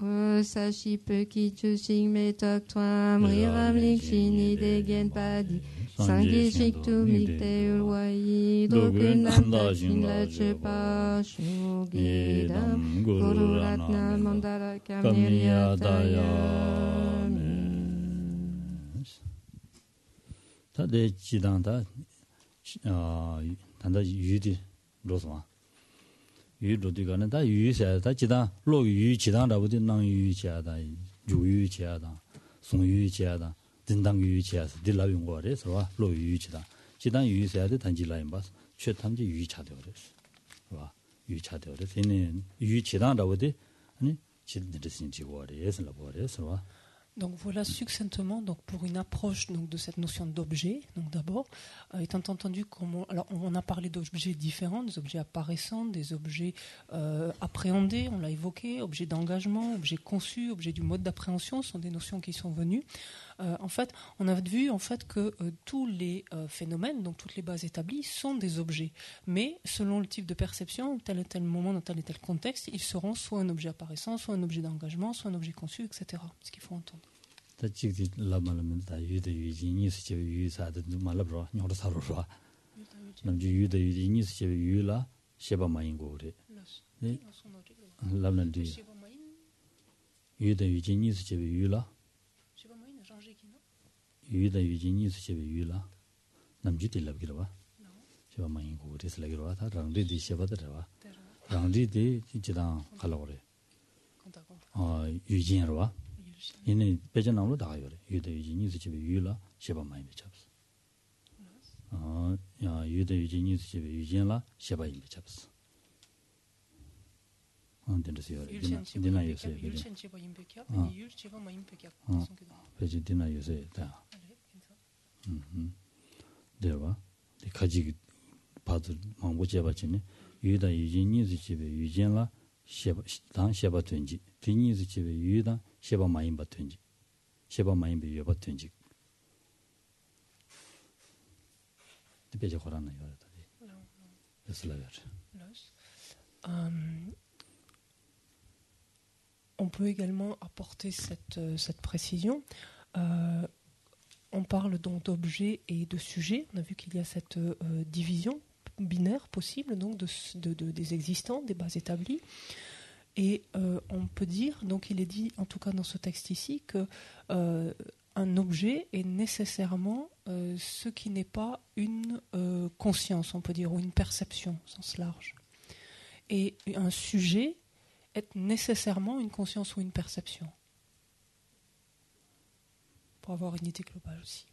Sashi Peki Chusing Metak Twam Riram Likshini Degen Padi Sangi Shiktu Mikte Ulwayi Dokun Namta Shinla Chepa Shugidam Guru Ratna Mandala Kamiriya Dayam Tade Chidanta Tanda Yudi Rosma yu lu di ga ne da yu xia da ji dan lo yu ji dan da bu de nang yu jia da yu yu jia da song yu jia da din dang yu jia de la yong guo de是吧 lo yu ji dan yu xia de dan ji la yin ba che tam ji yu cha de de是吧 yu cha de de ne yu ji dan da bu de ni ji de xin ji guo de是了guo de是吧 Donc voilà succinctement donc pour une approche donc de cette notion d'objet. Donc d'abord, étant entendu alors on a parlé d'objets différents, des objets apparaissants, des objets appréhendés, on l'a évoqué, objets d'engagement, objets conçus, objets du mode d'appréhension sont des notions qui sont venues. En fait, on a vu en fait que tous les phénomènes, donc toutes les bases établies, sont des objets. Mais selon le type de perception, tel et tel moment, dans tel et tel contexte, ils seront soit un objet apparaissant, soit un objet d'engagement, soit un objet conçu, etc. Ce qu'il faut entendre. yu da yu ji ni su che yu la nam ji de la gi ba che ba ma yin go de se la gi ba ta rang de she ba de ba rang de ji da ka la re yu jin ro ba yin pe jan lo da yo re yu da yu ji ni su che yu la she ba ma yin be cha ya yu da yu ji ni su che yu jin la she ba yin be cha dina yu se peji dina yu se da dewa de kaji 봐도 망고 제바치네 유다 유진이스 집에 유진라 셰바 당 셰바 된지 디니스 집에 유다 셰바 마인 받든지 셰바 마인 비여 받든지 되게 거라나 요다디 그래서 On peut également apporter cette précision. On parle donc d'objets et de sujets. On a vu qu'il y a cette division binaire possible donc des existants, des bases établies. Et on peut dire, donc il est dit en tout cas dans ce texte ici, que un objet est nécessairement ce qui n'est pas une conscience, on peut dire, ou une perception au sens large. Et un sujet est nécessairement une conscience ou une perception. Pour avoir une idée globale aussi.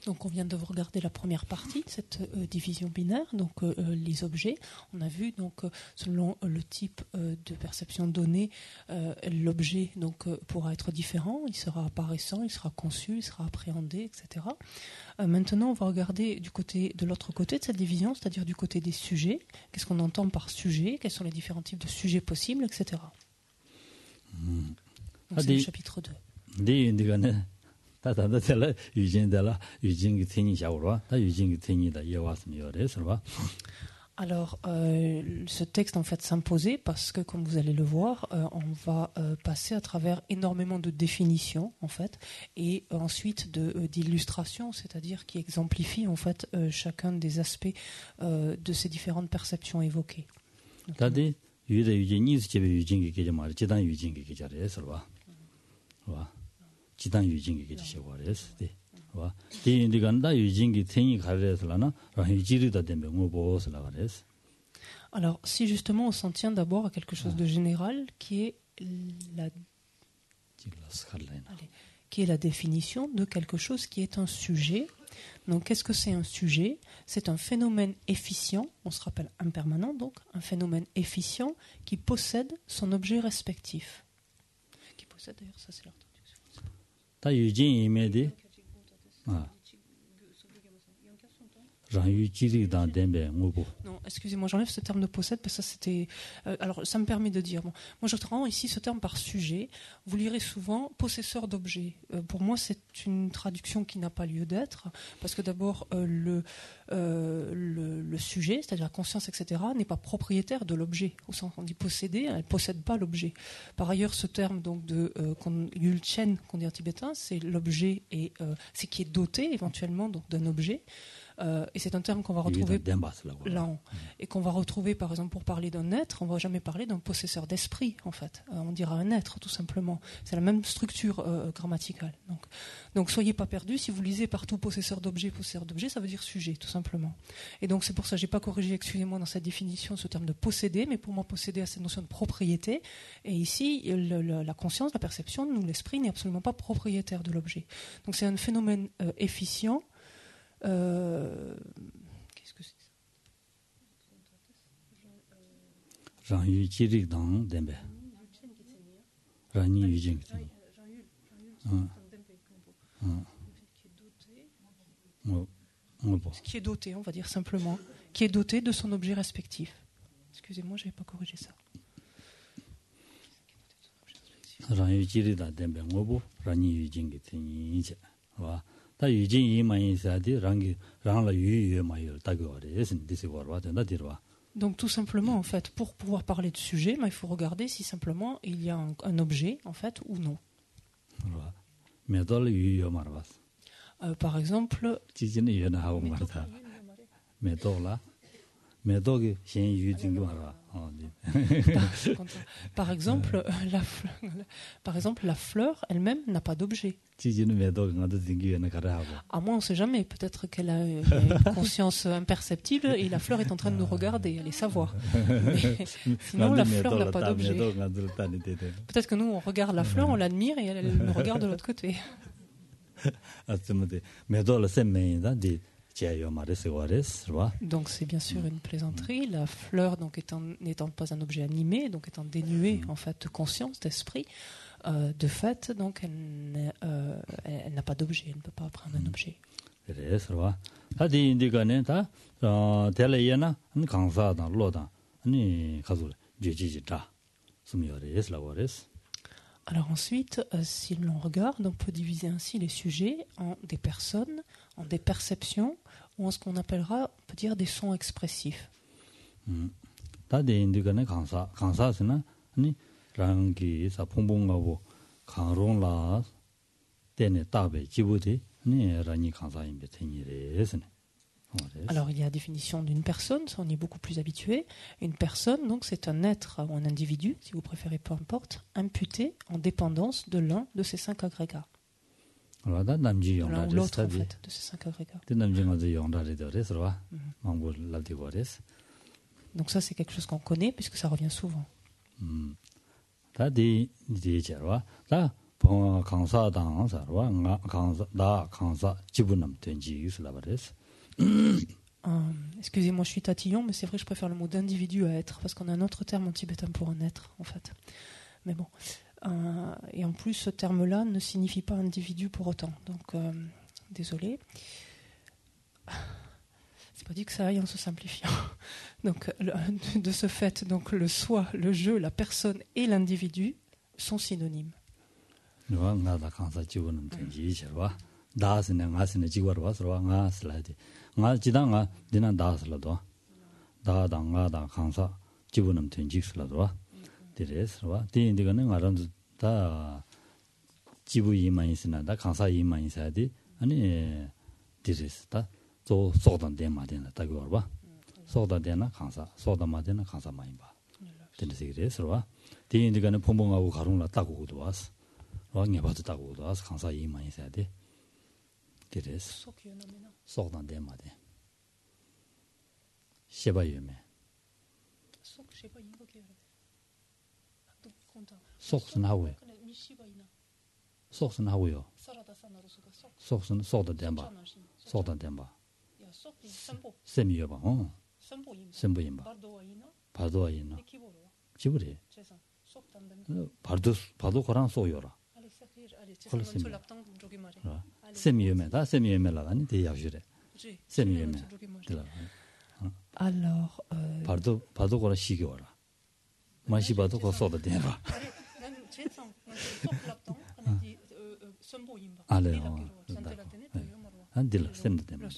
Donc on vient de regarder la première partie de cette division binaire, donc les objets. On a vu donc selon le type de perception donnée, l'objet donc pourra être différent, il sera apparaissant, il sera conçu, il sera appréhendé, etc. Maintenant, on va regarder de l'autre côté de cette division, c'est-à-dire du côté des sujets. Qu'est-ce qu'on entend par sujet? Quels sont les différents types de sujets possibles, etc. Donc c'est le chapitre 2. Alors, ce texte en fait s'imposait parce que, comme vous allez le voir, on va passer à travers énormément de définitions en fait, et ensuite d'illustrations, c'est-à-dire qui exemplifient en fait chacun des aspects de ces différentes perceptions évoquées. Alors, si justement on s'en tient d'abord à quelque chose de général qui est la définition de quelque chose qui est un sujet. Donc, qu'est-ce que c'est un sujet? C'est un phénomène efficient, on se rappelle impermanent, donc un phénomène efficient qui possède son objet respectif. Qui possède, d'ailleurs, ça c'est leur Non, excusez-moi, j'enlève ce terme de possède parce que ça c'était. Alors, ça me permet de dire. Bon, moi, je rends ici ce terme par sujet. Vous lirez souvent possesseur d'objet. Pour moi, c'est une traduction qui n'a pas lieu d'être parce que d'abord, le sujet, c'est-à-dire la conscience, etc., n'est pas propriétaire de l'objet. Au sens où on dit posséder, elle ne possède pas l'objet. Par ailleurs, ce terme donc de yulchen qu'on dit en tibétain, c'est l'objet et c'est qui est doté éventuellement donc d'un objet. Et c'est un terme qu'on va retrouver là, et qu'on va retrouver par exemple pour parler d'un être, on ne va jamais parler d'un possesseur d'esprit en fait. On dira un être tout simplement. C'est la même structure grammaticale. Donc soyez pas perdus. Si vous lisez partout possesseur d'objet, ça veut dire sujet tout simplement. Et donc c'est pour ça que j'ai pas corrigé, excusez-moi, dans cette définition ce terme de posséder, mais pour moi posséder a cette notion de propriété. Et ici la conscience, la perception, nous l'esprit n'est absolument pas propriétaire de l'objet. Donc c'est un phénomène efficient. Qu'est-ce que c'est ça? Qui est doté, on va dire simplement, qui est doté de son objet respectif. Excusez-moi, je n'avais pas corrigé ça. Donc tout simplement en fait, pour pouvoir parler de sujet, il faut regarder si simplement il y a un objet en fait ou non. Par exemple, par exemple, la fleur elle-même n'a pas d'objet. À moi, on ne sait jamais. Peut-être qu'elle a une conscience imperceptible et la fleur est en train de nous regarder, aller savoir. Mais sinon, la fleur n'a pas d'objet. Peut-être que nous, on regarde la fleur, on l'admire et elle nous regarde de l'autre côté. Donc c'est bien sûr une plaisanterie. La fleur, donc n'étant pas un objet animé, donc étant dénuée en fait de conscience, d'esprit, de fait, donc elle n'a pas d'objet, elle ne peut pas prendre un objet. Alors ensuite, si l'on regarde, on peut diviser ainsi les sujets en des personnes, en des perceptions, ou en ce qu'on appellera, on peut dire, des sons expressifs. Alors il y a la définition d'une personne, ça on y est beaucoup plus habitué. Une personne, donc c'est un être ou un individu, si vous préférez, peu importe, imputé en dépendance de l'un de ces 5 agrégats. L'un ou l'autre en fait de ces 5 agrégats. Donc ça c'est quelque chose qu'on connaît puisque ça revient souvent. Excusez-moi, je suis tatillon, mais c'est vrai que je préfère le mot d'individu à être, parce qu'on a un autre terme en tibétain pour un être, en fait. Mais bon. Et en plus, ce terme-là ne signifie pas individu pour autant. Donc, désolé. C'est pas dit que ça aille en se simplifiant. Donc, de ce fait, donc, le soi, le je, la personne et l'individu sont synonymes. 속은 하고요. 속은 하고요. 속도 된바. 속도 된바. 셈이요 봐. 셈보임 봐. 바도와 있나? 지브리. 바도 거랑 쏘요라. 셈이요메다 셈이요메라 아니 대야주래. 세미에메 Alors, 봐도 거라 시겨라 마시 봐도 거 쏟아 대봐 알레요 안딜 셈도 되면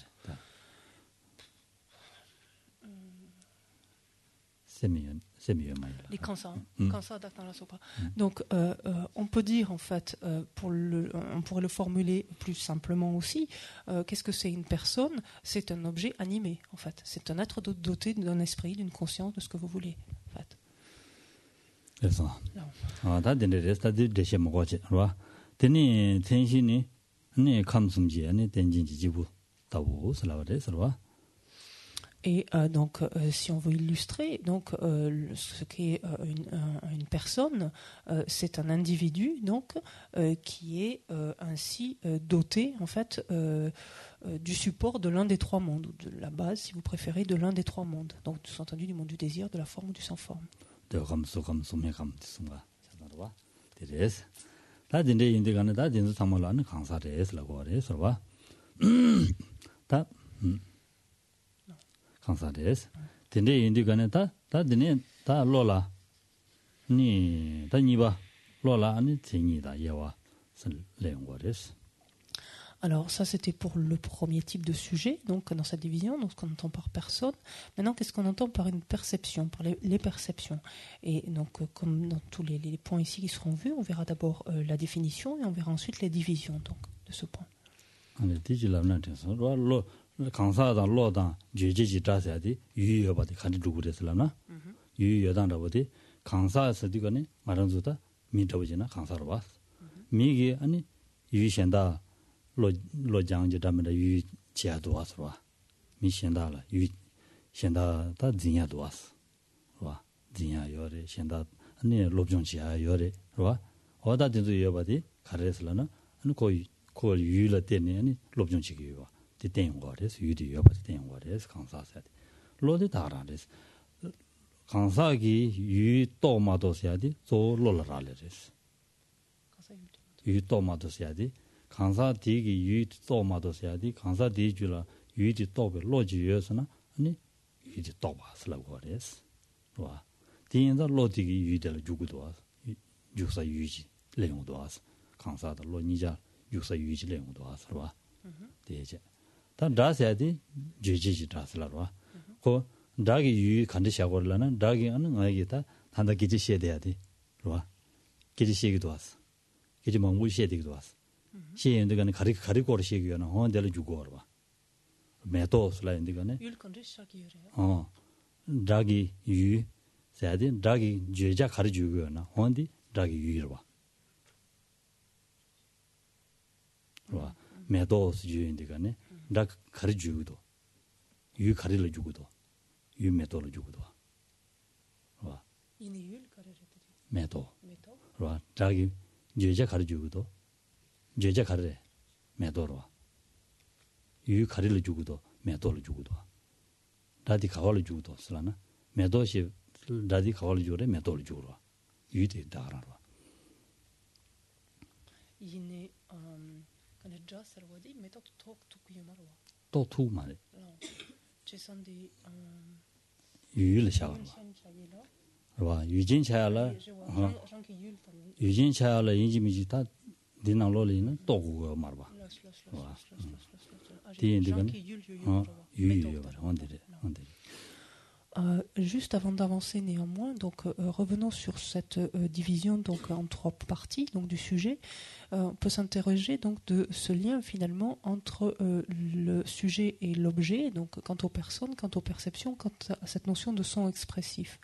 les kansa dans la sopa. Donc, on peut dire en fait, on pourrait le formuler plus simplement aussi. Qu'est-ce que c'est une personne? C'est un objet animé en fait. C'est un être doté d'un esprit, d'une conscience, de ce que vous voulez en fait. 그래서 다 된데레스 다 되셔 먹어지 알아? 되니 텐신이 네 감성지 아니 된진지 지부 다고 살아버려 살아. Et donc, si on veut illustrer, donc ce qu'est une personne, c'est un individu donc qui est ainsi doté en fait du support de l'un des trois mondes, ou de la base, si vous préférez, de l'un des trois mondes. Donc, tout entendu, du monde du désir, de la forme ou du sans forme. 강사데스 근데 인디가네 다 드네 다 로라 니 다니바 로라 아니 진이다 예와 선레용거데스. Alors ça c'était pour le premier type de sujet, donc dans cette division, donc ce qu'on entend par personne. Maintenant, qu'est-ce qu'on entend par une perception, par les perceptions? Et donc comme dans tous les points ici qui seront vus, on verra d'abord la définition et on verra ensuite les divisions donc de ce point. 강사당 로당 제제지 자세야디 유유여바디 간지 두고랬을라나 유유여당라보디 강사스디거네 마랑주다 민터버지나 강사로 봐 미기 아니 유현다 로장지다면다 유 지야도 와서 봐 미현다라 유 현다 다 진야도 와서 봐 진야 요래 현다 아니 로종지야 요래 봐 어다든지 여바디 가르랬을라나 아니 거의 유유라 때문에 아니 로종지기 봐 대행거래서 유디여버지 대행거래서 강사사야 돼. 로데 다라레스. 강사기 유도마도서야 돼. 조로라라레스. 유도마도서야 돼. 강사 디기 유도마도서야 돼. 강사 디줄라 유디 도베 로지여서나 아니 유디 도바스라고 그래서. 와. 디인다 로디기 유디를 주고도 와서. 육사 유지 내용도 와서. 강사도 로니자 육사 유지 내용도 와서 와. 대제 다 다세야디 제제지 다슬라와 고 다기 유 간데 샤고르라나 다기 하는 아이게다 단다 기지 시에돼야디 로와 기지 시기도 왔어 기지 멍무 시에되기도 왔어 시에인데가는 가리고르 시기요나 혼데를 주고 와 메토 슬라인데가네 율 간데 시작이래요. 다기 유 세야디 다기 제자 가리 주고요나 혼디 다기 유로 와 메도스 유인데가네 다 가르 주고도 유 가르를 주고도 유 메도를 주고도 와 이니율 가르를 메도 와 자기 제자 가르 주고도 제자 가르래 메도로 유 가르를 주고도 메도를 주고도 다디 가월을 주고도 쓰라나 메도시 다디 가월을 주래 메도를 주고 유디 다라로 이네 già servodi metto tutto qui marwa 또 투 말에 ci sono dei 유를 샤워 와 유진 차야라 유진 차야라 인지미지 다 디나로리는 또 그거 말봐 와 디인디건 유유 원데레 Juste avant d'avancer néanmoins, donc revenons sur cette division donc en trois parties donc du sujet. On peut s'interroger donc de ce lien finalement entre le sujet et l'objet, donc quant aux personnes, quant aux perceptions, quant à cette notion de son expressif.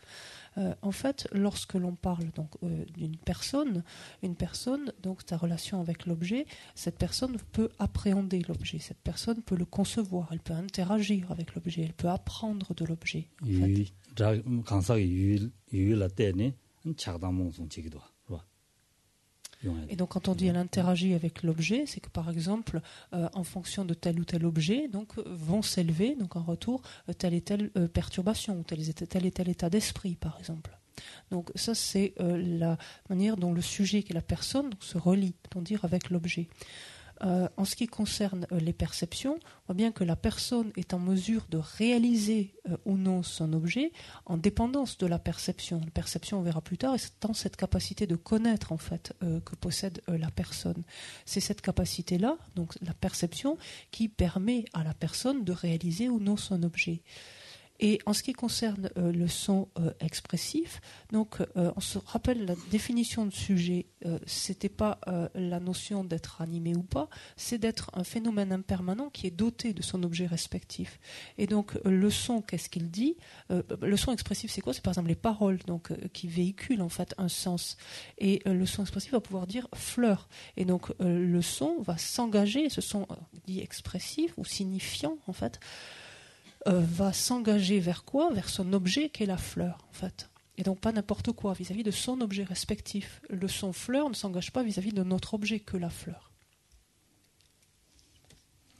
En fait, lorsque l'on parle donc d'une personne, une personne, donc ta relation avec l'objet, cette personne peut appréhender l'objet, cette personne peut le concevoir, elle peut interagir avec l'objet, elle peut apprendre de l'objet. Et donc quand on dit elle interagit avec l'objet, c'est que par exemple, en fonction de tel ou tel objet, donc vont s'élever donc en retour telle et telle perturbation, ou tel et tel état d'esprit par exemple. Donc ça c'est la manière dont le sujet qui est la personne donc, se relie, on dire, avec l'objet. en ce qui concerne les perceptions, on voit bien que la personne est en mesure de réaliser ou non son objet en dépendance de la perception. La perception, on verra plus tard, est dans cette capacité de connaître en fait que possède la personne. C'est cette capacité-là, donc la perception, qui permet à la personne de réaliser ou non son objet. Et en ce qui concerne le son expressif, donc on se rappelle la définition de sujet, c'était pas la notion d'être animé ou pas, c'est d'être un phénomène impermanent qui est doté de son objet respectif. Et donc le son, qu'est-ce qu'il dit? Le son expressif, c'est quoi? C'est par exemple les paroles, donc qui véhiculent en fait un sens. Et le son expressif va pouvoir dire fleur. Et donc le son va s'engager, ce son dit expressif ou signifiant en fait. Va s'engager vers quoi? Vers son objet qu'est la fleur, en fait. Et donc pas n'importe quoi, vis-à-vis de son objet respectif. Le son fleur ne s'engage pas vis-à-vis de notre objet que la fleur.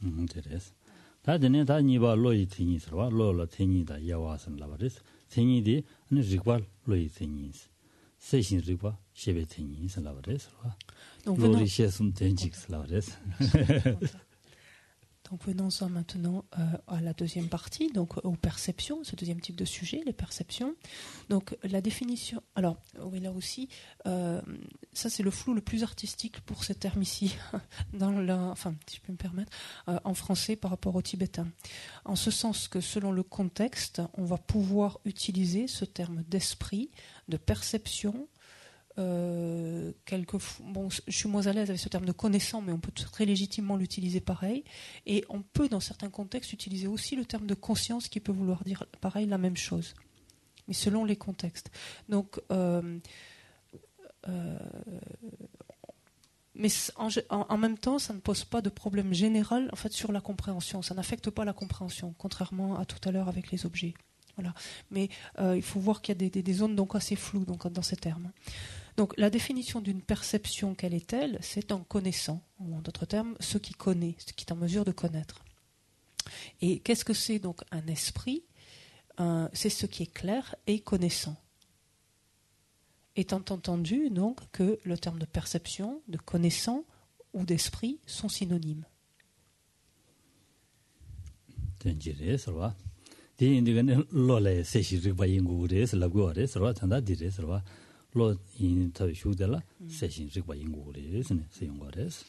Intéressant. 다 되네 다 니바 로이 티니스와 로로 티니다 야와선 라바레스 티니디 아니 리과 로이 티니스 세신 리과 셰베 티니스 라바레스 로리 셰숨 텐직스 라바레스. Donc venons-en maintenant à la deuxième partie, donc aux perceptions, ce deuxième type de sujet, les perceptions. Donc la définition, alors oui là aussi, ça c'est le flou le plus artistique pour ce terme ici, enfin si je peux me permettre, en français par rapport au tibétain. En ce sens que selon le contexte, on va pouvoir utiliser ce terme d'esprit, de perception. Bon, je suis moins à l'aise avec ce terme de connaissant, mais on peut très légitimement l'utiliser pareil. Et on peut, dans certains contextes, utiliser aussi le terme de conscience qui peut vouloir dire pareil la même chose, mais selon les contextes. Donc, mais en même temps, ça ne pose pas de problème général en fait sur la compréhension. Ça n'affecte pas la compréhension, contrairement à tout à l'heure avec les objets. Voilà. Mais il faut voir qu'il y a des zones donc assez floues donc, dans ces termes. Donc la définition d'une perception, quelle est-elle? C'est en connaissant, ou en d'autres termes, ce qui connaît, ce qui est en mesure de connaître. Et qu'est-ce que c'est donc un esprit? C'est ce qui est clair et connaissant. Étant entendu donc que le terme de perception, de connaissant ou d'esprit sont synonymes. 로 인터 슈데라 세신 직바 인고레 스네 세용거레스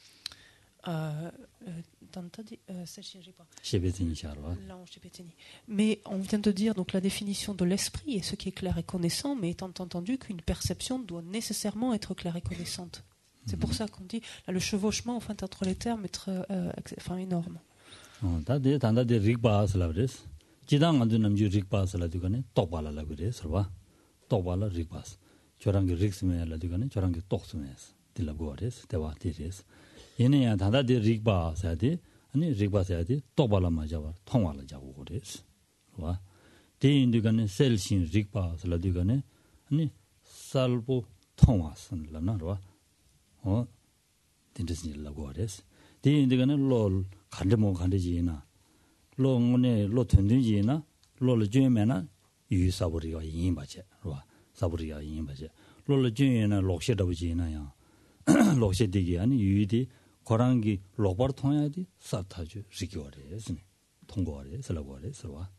mais on vient de dire donc la définition de l'esprit est ce qui est clair et connaissant, mais étant entendu qu'une perception doit nécessairement être claire et connaissante. C'est pour ça qu'on dit là, le chevauchement enfin entre les termes est très énorme. 다데 단다데 릭바스 라브레스 지당 안도 남주 릭바스 라두가네 똑발라 그레스 봐 똑발라 릭바스 저랑 그 릭스메 라두가네 저랑 그 똑스메스 딜라고레스 대와티레스 얘네야 단다데 릭바스야데 아니 릭바스야데 똑발라 맞아봐 통화를 자고 그레스 봐 대인들가네 셀신 릭바스 라두가네 아니 살보 통화선라나 봐 딘데스닐라고레스 대인들가네 롤 간데모 간데지나 로문에 로 던든지나 로를 주면은 유사버리가 인바제 봐 사버리가 인바제 로를 주면은 록셔더지나야 록셔되기 아니 유디 고랑기 로버 통해야지 사타주 시켜버려야지 통과를 살아버려 서와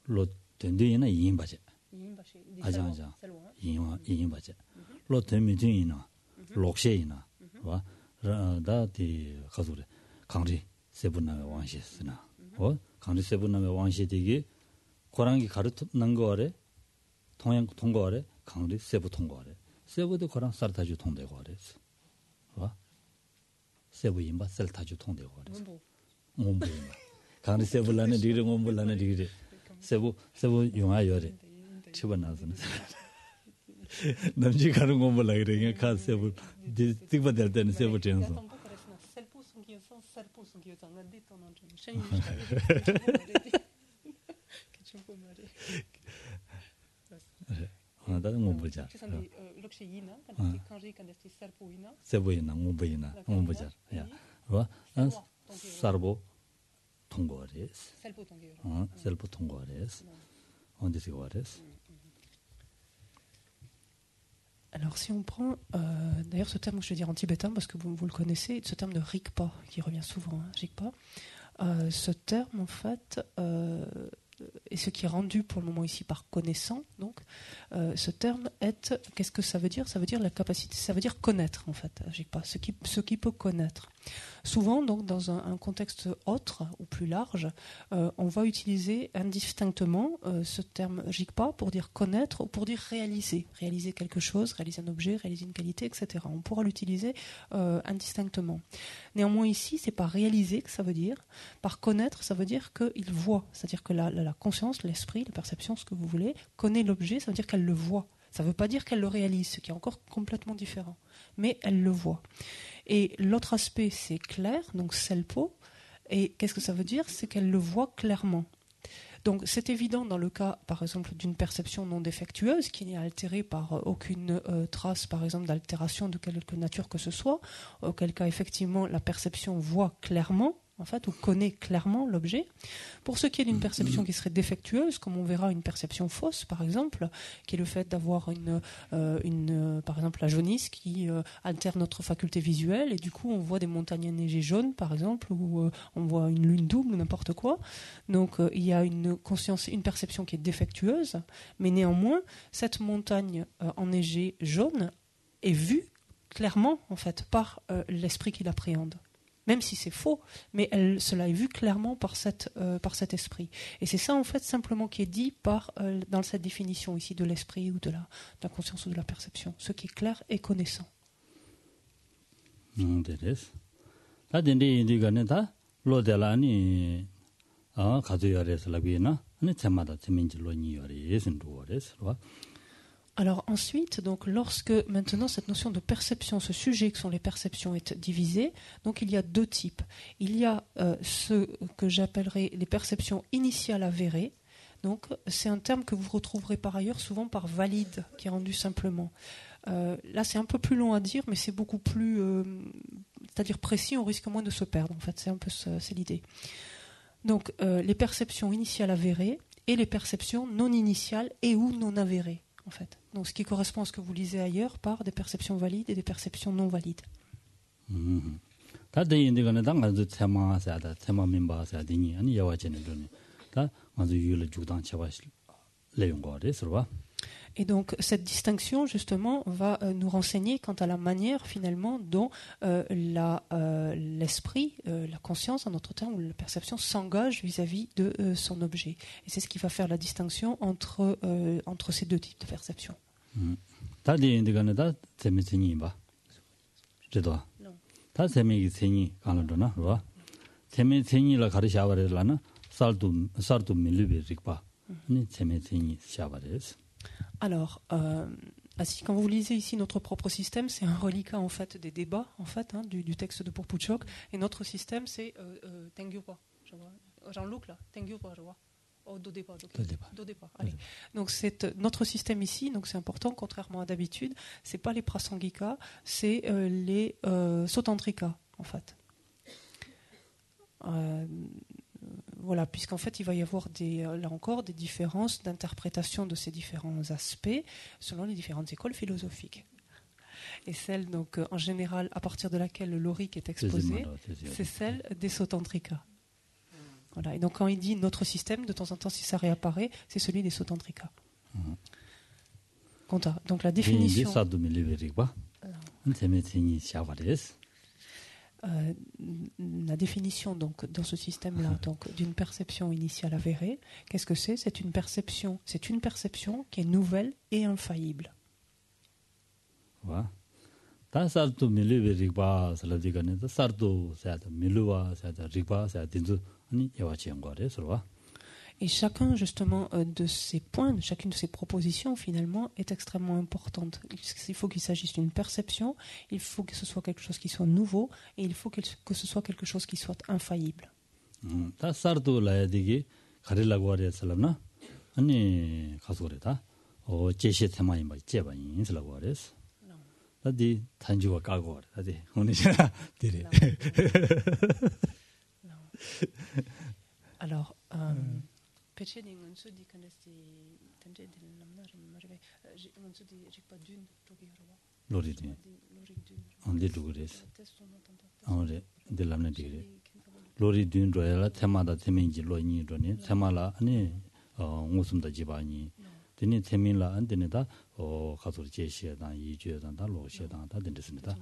로 던든이나 인바제 아자자 인바제 로 던든이나 록셔이나 봐 다디 가소래 강리 세분남의 왕시스나 강리 세분남의 왕시되기 고랑기 가르는 거 아래 통거 아래 강리 세부 통거 아래 세부도 고랑 살타주 통되고 아래서 와 세부 임바 살타주 통되고 아래서 몸부 강리 세불라는 리르 몸불라는 리르 세부 용하여래 치번나서는 남지 가는 몸불라 그러니까 가 세부 득받을 때는 세부 전서 다른 거 보자. 세보이나 못 보자. 야, 와, 살보 통과레스. 셀보 통과레스. 언제서 와레스? Alors, si on prend, d'ailleurs, ce terme, je vais dire en tibétain, parce que vous le connaissez, ce terme de Rigpa, qui revient souvent, hein, Rigpa. Ce terme, en fait, et ce qui est rendu pour le moment ici par connaissant, donc, ce terme est, qu'est-ce que ça veut dire? Ça veut dire la capacité, ça veut dire connaître, en fait, Rigpa, ce qui peut connaître. Souvent, donc, dans un contexte autre ou plus large, on va utiliser indistinctement ce terme jigpa pour dire connaître ou pour dire réaliser. Réaliser quelque chose, réaliser un objet, réaliser une qualité, etc. On pourra l'utiliser indistinctement. Néanmoins, ici, c'est pas réaliser que ça veut dire. Par connaître, ça veut dire qu'il voit. C'est-à-dire que la conscience, l'esprit, la perception, ce que vous voulez, connaît l'objet, ça veut dire qu'elle le voit. Ça ne veut pas dire qu'elle le réalise, ce qui est encore complètement différent. Mais elle le voit. Et l'autre aspect, c'est clair, donc selpo. Et qu'est-ce que ça veut dire? C'est qu'elle le voit clairement. Donc c'est évident dans le cas, par exemple, d'une perception non défectueuse, qui n'est altérée par aucune trace, par exemple, d'altération de quelque nature que ce soit, auquel cas, effectivement, la perception voit clairement, en fait, ou connaît clairement l'objet. Pour ce qui est d'une perception qui serait défectueuse, comme on verra une perception fausse, par exemple, qui est le fait d'avoir par exemple, la jaunisse qui altère notre faculté visuelle, et du coup, on voit des montagnes enneigées jaunes, par exemple, ou on voit une lune double, n'importe quoi. Donc, il y a une perception qui est défectueuse, mais néanmoins, cette montagne enneigée jaune est vue clairement, en fait, par l'esprit qui l'appréhende. Même si c'est faux, mais cela est vu clairement par cet esprit. Et c'est ça, en fait, simplement qui est dit dans cette définition ici de l'esprit ou de la conscience ou de la perception. Ce qui est clair et connaissant. Alors ensuite, donc, lorsque maintenant cette notion de perception, ce sujet que sont les perceptions est divisé, donc il y a deux types. Il y a ce que j'appellerais les perceptions initiales avérées. Donc c'est un terme que vous retrouverez par ailleurs souvent par valide, qui est rendu simplement. Là c'est un peu plus long à dire, mais c'est beaucoup plus, c'est-à-dire précis, on risque moins de se perdre. En fait, c'est l'idée. Donc les perceptions initiales avérées et les perceptions non initiales et ou non avérées. En fait. Donc, ce qui correspond à ce que vous lisez ailleurs par des perceptions valides et des perceptions non valides. Et donc, cette distinction, justement, va nous renseigner quant à la manière, finalement, dont l'esprit, la conscience, en d'autres termes, ou la perception s'engage vis-à-vis de son objet. Et c'est ce qui va faire la distinction entre ces deux types de perceptions. Alors, quand vous lisez ici notre propre système, c'est un reliquat en fait des débats en fait du texte de Purpuchok, et notre système c'est Tengyurpa. Jean-Luc là, Tengyurpa, je vois. Oh, Dodepa. Allez. Donc c'est notre système ici, donc c'est important, contrairement à d'habitude, c'est pas les Prasangika, c'est les Sotantrika en fait. Voilà, puisqu'en fait, il va y avoir là encore des différences d'interprétation de ces différents aspects selon les différentes écoles philosophiques. Et celle, donc, en général, à partir de laquelle le lorique est exposé, c'est celle des Sotantrika. Voilà. Et donc, quand il dit notre système, de temps en temps, si ça réapparaît, c'est celui des Sotantrika. Donc, la définition. La définition donc dans ce système-là donc d'une perception initiale avérée, qu'est-ce que c'est? C'est une perception qui est nouvelle et infaillible. Et chacun justement de ces points, chacune de ces propositions finalement est extrêmement importante. Il faut qu'il s'agisse d'une perception, il faut que ce soit quelque chose qui soit nouveau, et il faut que ce soit quelque chose qui soit infaillible. Alors, 로리디 안데 두그레스 아무래 딜람네 디레 로리 듄 로야라 테마다 테민지 로니 로니 테마라 아니 무슨다 지바니 드니 테민라 안데네다 가서 제시에다 이주에다 다 로시에다 다 된습니다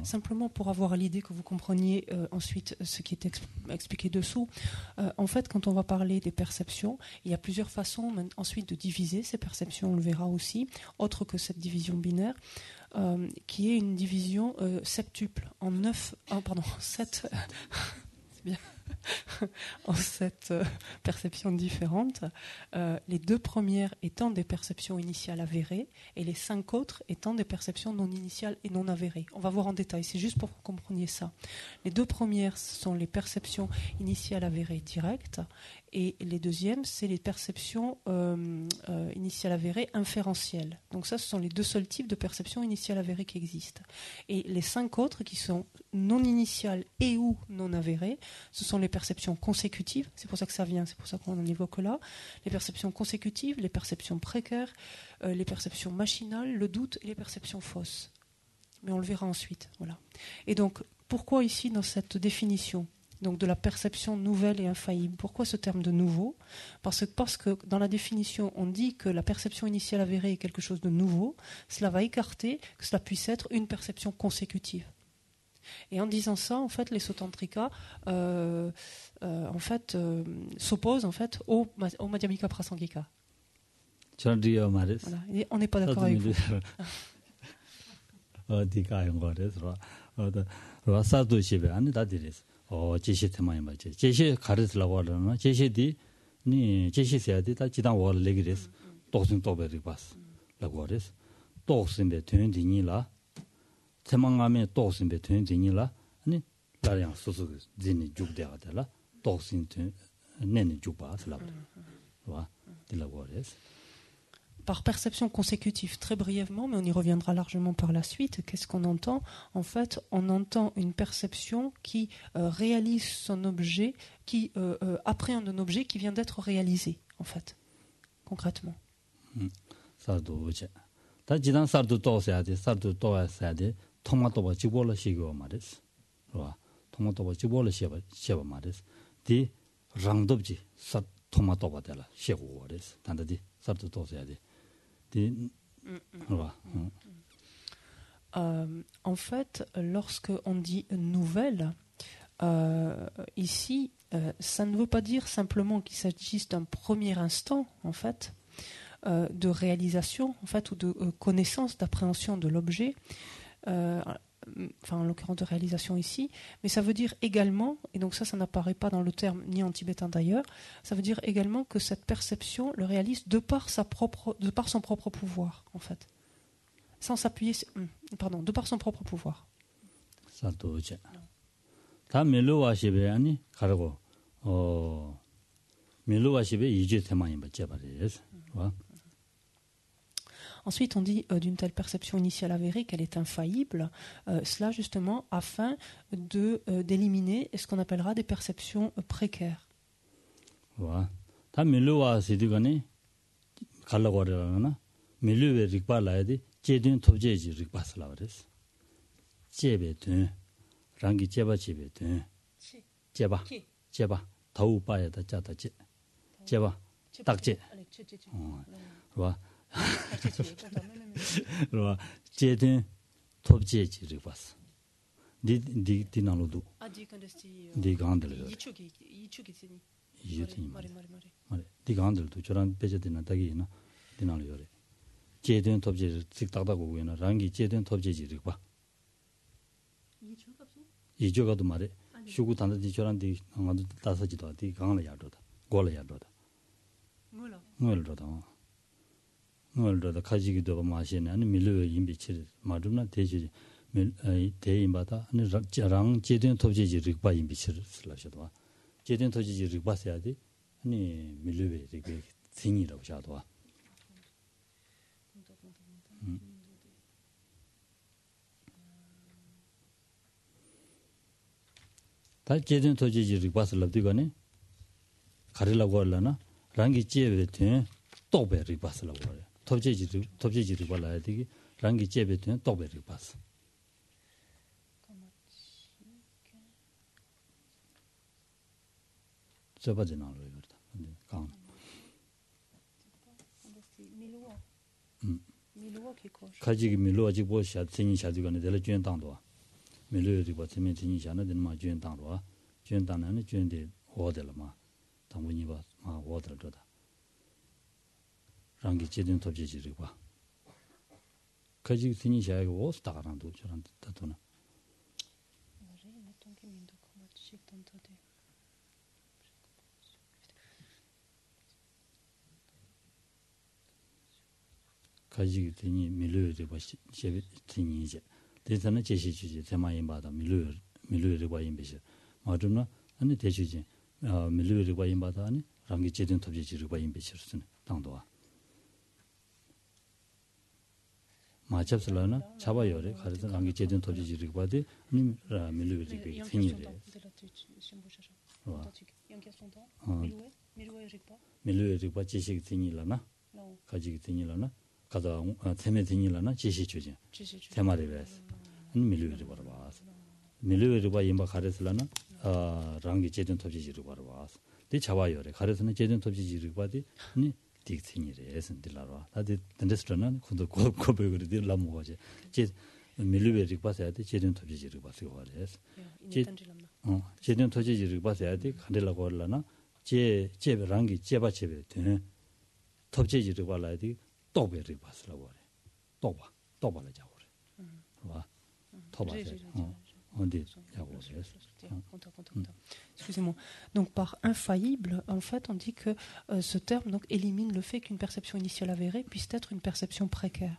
Simplement pour avoir l'idée que vous compreniez ensuite ce qui est expliqué dessous. En fait, quand on va parler des perceptions, il y a plusieurs façons ensuite de diviser ces perceptions, on le verra aussi, autre que cette division binaire, qui est une division septuple, en 7 bien. En 7 perceptions différentes, les 2 premières étant des perceptions initiales avérées et les 5 autres étant des perceptions non initiales et non avérées. On va voir en détail, c'est juste pour que vous compreniez ça. Les 2 premières sont les perceptions initiales avérées directes et les deuxièmes, c'est les perceptions initiales avérées inférentielles. Donc ça, ce sont les 2 seuls types de perceptions initiales avérées qui existent. Et les 5 autres qui sont non initiales et ou non avérées, ce sont les perceptions consécutives, c'est pour ça que ça vient, c'est pour ça qu'on en évoque là, les perceptions consécutives, les perceptions précaires, les perceptions machinales, le doute et les perceptions fausses. Mais on le verra ensuite. Voilà. Et donc, pourquoi ici dans cette définition donc de la perception nouvelle et infaillible? Pourquoi ce terme de nouveau? Parce que dans la définition, on dit que la perception initiale avérée est quelque chose de nouveau. Cela va écarter que cela puisse être une perception consécutive. Et en disant ça, en fait, les Sotantrika s'opposent en fait au Madhyamika Prasangika. Voilà. Et on n'est pas d'accord avec vous. 제시 테마에 맞지. 제시 가르치려고 하려나? 제시디 니 제시해야지 다 지단 월 레기레스. 똑슨 똑베리 봤어. 라고 그랬어. 똑슨데 된디니라. 테망함에 똑슨데 된디니라. 아니 라량 소소 진이 죽대가 되라. 똑슨 내는 죽바스라. 와. 딜라고 그랬어. Par perception consécutive, très brièvement, mais on y reviendra largement par la suite, qu'est-ce qu'on entend? En fait, on entend une perception qui réalise son objet, qui appréhende un objet qui vient d'être réalisé, en fait, concrètement. En fait, lorsque on dit nouvelle, ici, ça ne veut pas dire simplement qu'il s'agisse d'un premier instant, en fait, de réalisation, en fait, ou de connaissance, d'appréhension de l'objet. En l'occurrence de réalisation ici, mais ça veut dire également, et donc ça n'apparaît pas dans le terme ni en tibétain d'ailleurs, ça veut dire également que cette perception le réalise de par son propre pouvoir, en fait. Sans s'appuyer, de par son propre pouvoir. Ensuite, on dit d'une telle perception initiale avérée qu'elle est infaillible, cela justement afin d'éliminer ce qu'on appellera des perceptions précaires. 제든 톱제지를 봤어. 디나로도. 디간들. 이축이지. 말이. 디간들도 저런 배제되는 딱이나 디나로요래. 제든 톱제를 찍다다고 그러나 랑기 제든 톱제지를 봐. 이주가도 말해. 쇼구 단단히 저런데 아마도 다서지도 디 강을 야도다. 골을 야도다. 뭐라. 뭘로다 가지기도 마시네 아니 밀로 임비치 마름나 대지 대임바다 아니 랑 제된 토지지 릭바 임비치를 슬라셔도 제된 토지지 릭바셔야 돼 아니 밀로에 이게 생이라고 샤도 다 제든 토지지를 봐서 럽디가네 가리라고 하려나 랑기 제베 된 또베리 봐서라고 그래 토지지를 봐야 되기 랑기 제베 된 또베리 봐서 저바지 나로 이거다 강 가지기 밀로 아직 보셔 진이 샤디가네 될 주연 당도 밀로리 버티면 진이 샤는 마 주연 당도 주연 당는 주연데 호들마 당분이 봐 호들도다 랑기 제든 토지지리 봐 가지기 진이 샤가 오스타가란도 저런 뜻도나 가지기 되니 밀로를 봐 셰비 되니지 대선은 제시 주지 대마인 바다 밀로를 봐 임베시 맞으나 아니 대주지 밀로를 봐 임바다 아니 랑기 제든 토지지를 봐 임베시르스는 당도와 마잡슬라나 잡아요래 가르서 랑기 제든 토지지를 봐도 아니 밀로를 봐 생이래 밀로를 봐 제시 되니라나 가지기 되니라나 가다 테메 되니라나 제시 주지 테마리베스 아니 밀로를 봐 밀로를 봐 임바 가르슬라나 랑기 제든 토지지를 봐 대 잡아요래 가르서는 제든 토지지를 봐도 아니 딕팅이래 에선들라라 다들 던데스트는 군도 고백을 들 라모가지 제 밀루베릭 봐야 돼 제든 토지지를 봐서 그래서 제든 토지지를 봐야 돼 간들라고 하려나 제랑기 제바체베 되는 토지지를 봐야 돼 또베릭 봐서라고 그래 또봐라 자고 그래 봐 토바세 Excusez-moi. Donc par infaillible, en fait, on dit que ce terme donc élimine le fait qu'une perception initiale avérée puisse être une perception précaire.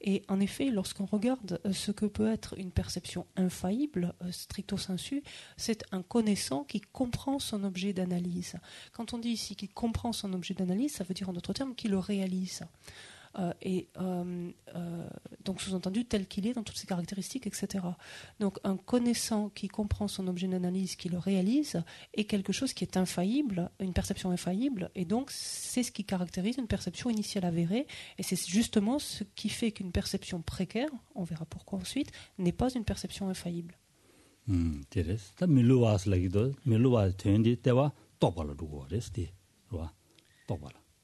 Et en effet, lorsqu'on regarde ce que peut être une perception infaillible, stricto sensu, c'est un connaissant qui comprend son objet d'analyse. Quand on dit ici qu'il comprend son objet d'analyse, ça veut dire en d'autres termes qu'il le réalise. Donc sous-entendu tel qu'il est dans toutes ses caractéristiques, etc. Donc un connaissant qui comprend son objet d'analyse, qui le réalise, est quelque chose qui est infaillible, une perception infaillible, et donc c'est ce qui caractérise une perception initiale avérée, et c'est justement ce qui fait qu'une perception précaire, on verra pourquoi ensuite, n'est pas une perception infaillible.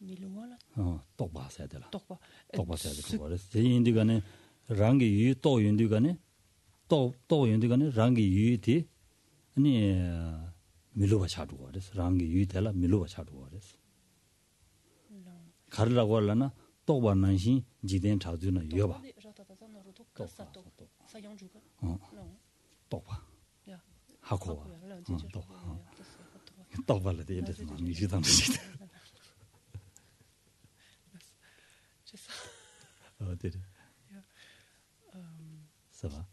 밀로와라 똑바 써야 되라 똑바 써야 될 거라 인디가네 랑기 유 또 인디가네 또 인디가네 랑기 유디 아니 밀로와 차두고 그래서 랑기 유 되라 밀로와 차두고 그래서 가르라고 하려나 똑바 난신 지된 차두나 여봐 똑바 하고 똑바를 돼 이제 미지당 Ça va.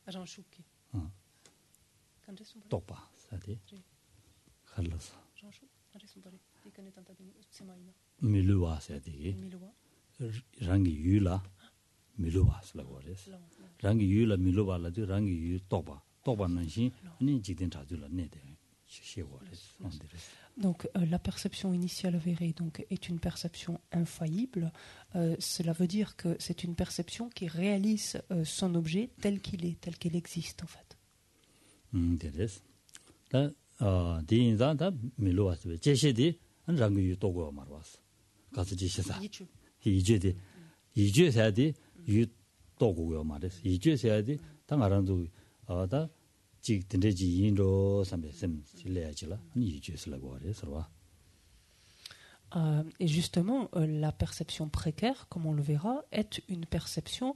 J'en chouki. Quand je suis pas ça dit. Carlos. J'en chou. Quand je suis pas. Dès qu'on est en train de c'est maïna. Milwa ça dit. Milwa. Rangi yula. Milwa ça la gores. Rangi yula milwa la dit rangi yu toba. Toba nanshi ni jiden chadula ne de. Chez gores. Donc la perception initiale avérée donc, est une perception infaillible. Cela veut dire que c'est une perception qui réalise son objet tel qu'il est, tel qu'il existe en fait. Et justement, la perception précaire, comme on le verra, est une perception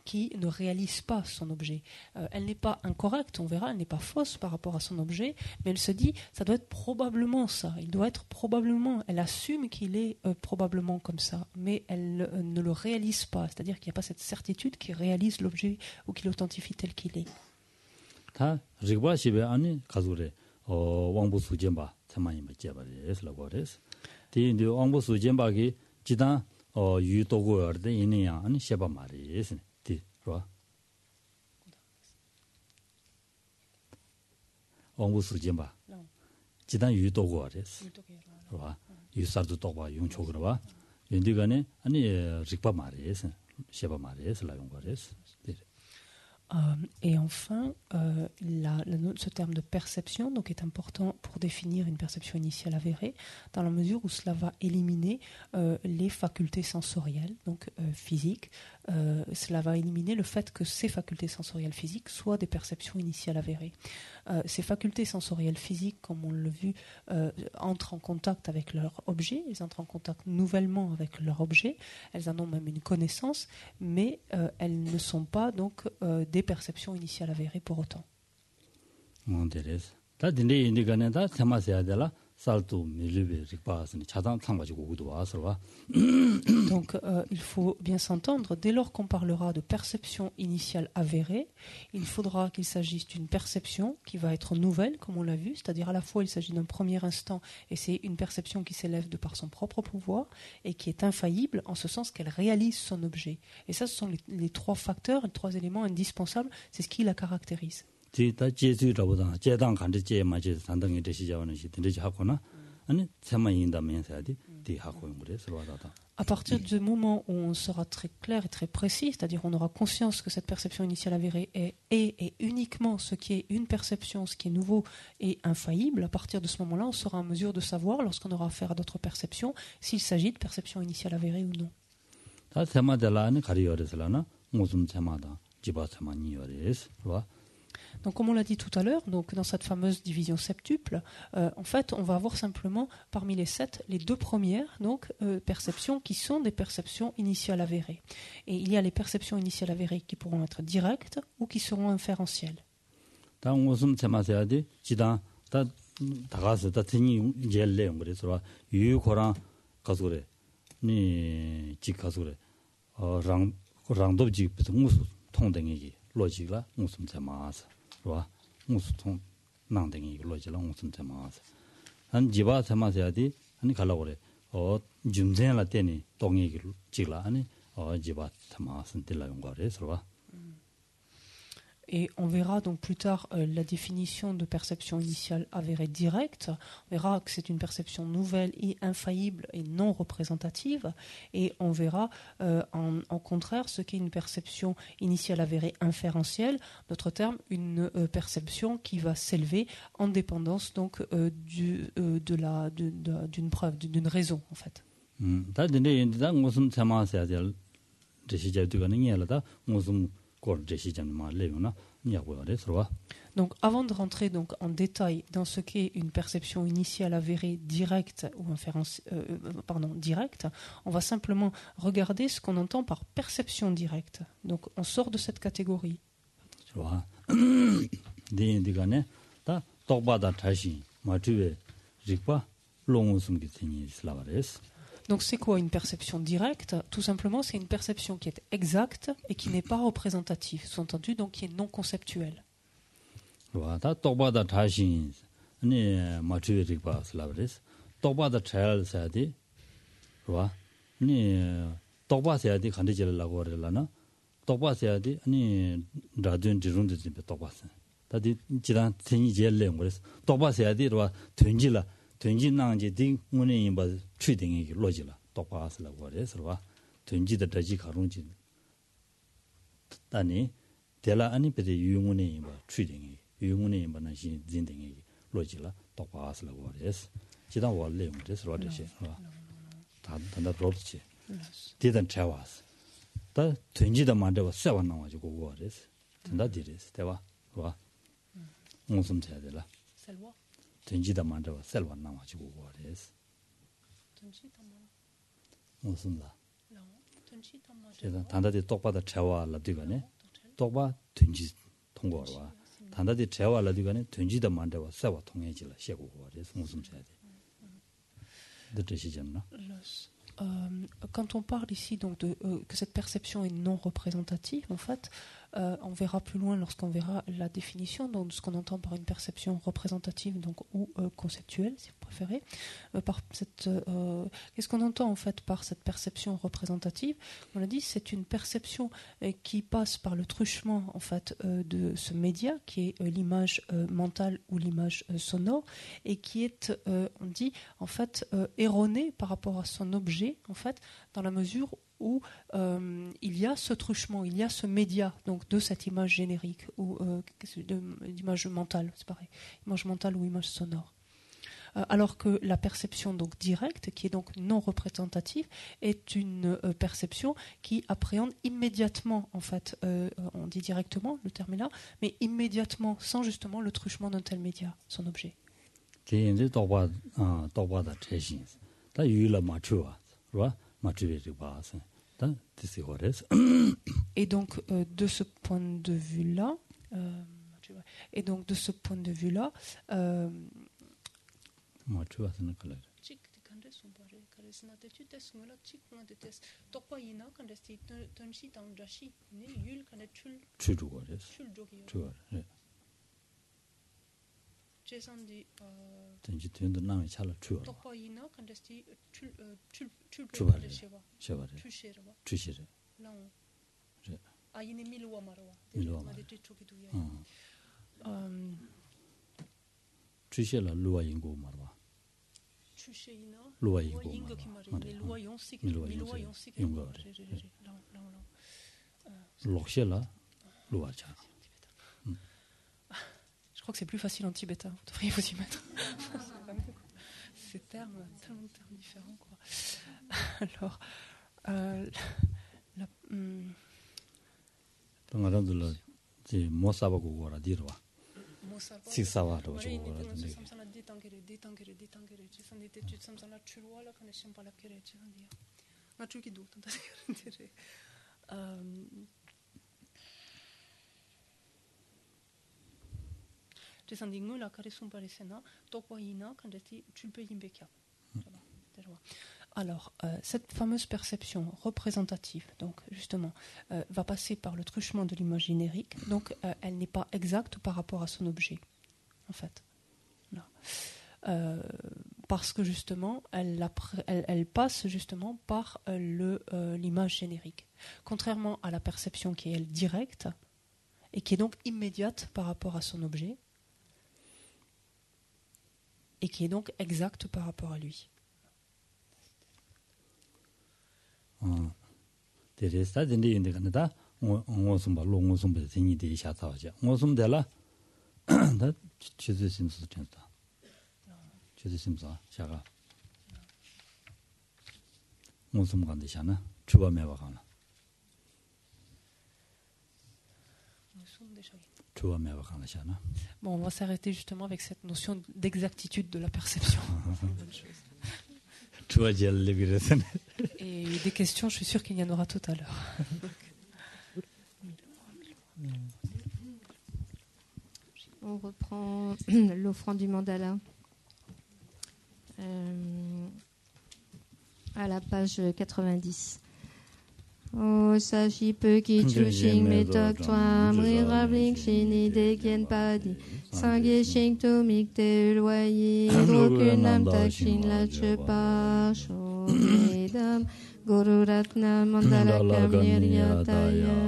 qui ne réalise pas son objet. Elle n'est pas incorrecte, on verra, elle n'est pas fausse par rapport à son objet, mais elle se dit, ça doit être probablement ça, il doit être probablement, elle assume qu'il est probablement comme ça, mais elle ne le réalise pas, c'est-à-dire qu'il n'y a pas cette certitude qui réalise l'objet ou qui l'authentifie tel qu'il est. 다 리바시베 아니 가조레 왕부 수젠바 테마이 마제바레스라고 그래서 디인데 왕부 수젠바기 지단 유도고어데 이니야 아니 셰바 말이스 디 좋아 왕고 수진바 지단 유도고 그랬어 봐 유사도 또봐 용초 그러 봐 연디간에 아니 직바 말이에서 셰바 말이에서 라용 거랬어 Et enfin, ce terme de perception donc, est important pour définir une perception initiale avérée, dans la mesure où cela va éliminer les facultés sensorielles, donc physiques. Cela va éliminer le fait que ces facultés sensorielles physiques soient des perceptions initiales avérées. Ces facultés sensorielles physiques, comme on l'a vu, entrent en contact avec leur objet, elles entrent en contact nouvellement avec leur objet, elles en ont même une connaissance, mais elles ne sont pas donc des perceptions initiales avérées pour autant. Donc il faut bien s'entendre, dès lors qu'on parlera de perception initiale avérée, il faudra qu'il s'agisse d'une perception qui va être nouvelle, comme on l'a vu, c'est-à-dire à la fois il s'agit d'un premier instant et c'est une perception qui s'élève de par son propre pouvoir et qui est infaillible en ce sens qu'elle réalise son objet. Et ça, ce sont les trois facteurs, les trois éléments indispensables, c'est ce qui la caractérise. À partir du moment où on sera très clair et très précis, c'est-à-dire on aura conscience que cette perception initiale avérée est uniquement ce qui est une perception, ce qui est nouveau et infaillible, à partir de ce moment-là, on sera en mesure de savoir, lorsqu'on aura affaire à d'autres perceptions, s'il s'agit de perception initiale avérée ou non. Donc, comme on l'a dit tout à l'heure, donc dans cette fameuse division septuple, en fait, on va avoir simplement parmi les 7 les 2 premières donc perceptions qui sont des perceptions initiales avérées. Et il y a les perceptions initiales avérées qui pourront être directes ou qui seront inférentielles. 와 무슨 낭댕이 로지라 무슨 테마스 한 지바 테마스야디 아니 갈라고 그래 줌젠라 때니 동얘기를 지라 아니 지바 테마스 딜라용 거래서 와 Et on verra donc plus tard la définition de perception initiale avérée directe. On verra que c'est une perception nouvelle et infaillible et non représentative. Et on verra en contraire ce qu'est une perception initiale avérée inférentielle. D'autre terme, une perception qui va s'élever en dépendance donc d'une preuve, d'une raison en fait. Donc, avant de rentrer donc en détail dans ce qu'est une perception initiale avérée directe ou directe, on va simplement regarder ce qu'on entend par perception directe. Donc, on sort de cette catégorie. Donc c'est quoi une perception directe? Tout simplement, c'est une perception qui est exacte et qui n'est pas représentative, sous-entendu, donc qui est non conceptuelle. 된지낭제 딩 문에 뭐 취딩이 로지라 똑바스라고 그래서 된지다 다지 가론지 아니 데라 아니 베데 유문에 뭐 취딩이 유문에 뭐는 진딩이 로지라 똑바스라고 그래서 지단 원래 그래서 그러듯이 단다 그렇지 디던 차와스 다 된지다 만데 세워 나와 가지고 그래서 된다 디레스 대와 와 무슨 해야 되라 셀와 된지다 만들어 셀와 나와지고 그래서 된지다만 무슨다 제가 단다디 똑바다 채와라디가네 똑바 된지 통과로 와 단다디 채와라디가네 된지다 만들어 셀와 통해질라 시고 그래서 무슨 해야 돼 뜻이잖아. Quand on parle ici donc que cette perception est non représentative, en fait, On verra plus loin lorsqu'on verra la définition, donc ce qu'on entend par une perception représentative donc, ou conceptuelle, si vous préférez. Qu'est-ce qu'on entend en fait par cette perception représentative? On l'a dit, c'est une perception qui passe par le truchement en fait de ce média qui est l'image mentale ou l'image sonore et qui est, on dit, en fait erronée par rapport à son objet, en fait, dans la mesure où il y a ce truchement, il y a ce média donc de cette image générique ou d'image mentale, c'est pareil, image mentale ou image sonore. Alors que la perception donc directe, qui est donc non représentative, est une perception qui appréhende immédiatement, en fait, on dit directement, le terme est là, mais immédiatement, sans justement le truchement d'un tel média, son objet. Et donc de ce point de vue-là, je crois que c'est plus facile en tibétain, vous devriez vous y mettre. Ces termes, tellement de termes différents, quoi. Alors, alors, cette fameuse perception représentative, donc justement, va passer par le truchement de l'image générique. Donc, elle n'est pas exacte par rapport à son objet, en fait. Parce que justement, elle passe justement par l'image générique. Contrairement à la perception qui est elle directe et qui est donc immédiate par rapport à son objet et qui est donc exacte par rapport à lui. Bon, on va s'arrêter justement avec cette notion d'exactitude de la perception. Et des questions, je suis sûre qu'il y en aura tout à l'heure. On reprend l'offrande du mandala à la page 90. O sashi peki chushin metok twam rirablik shini deken padi sangye shing to mikte ulwayi rokunam takshin la chepa shodedam guru ratna mandala kam niryataya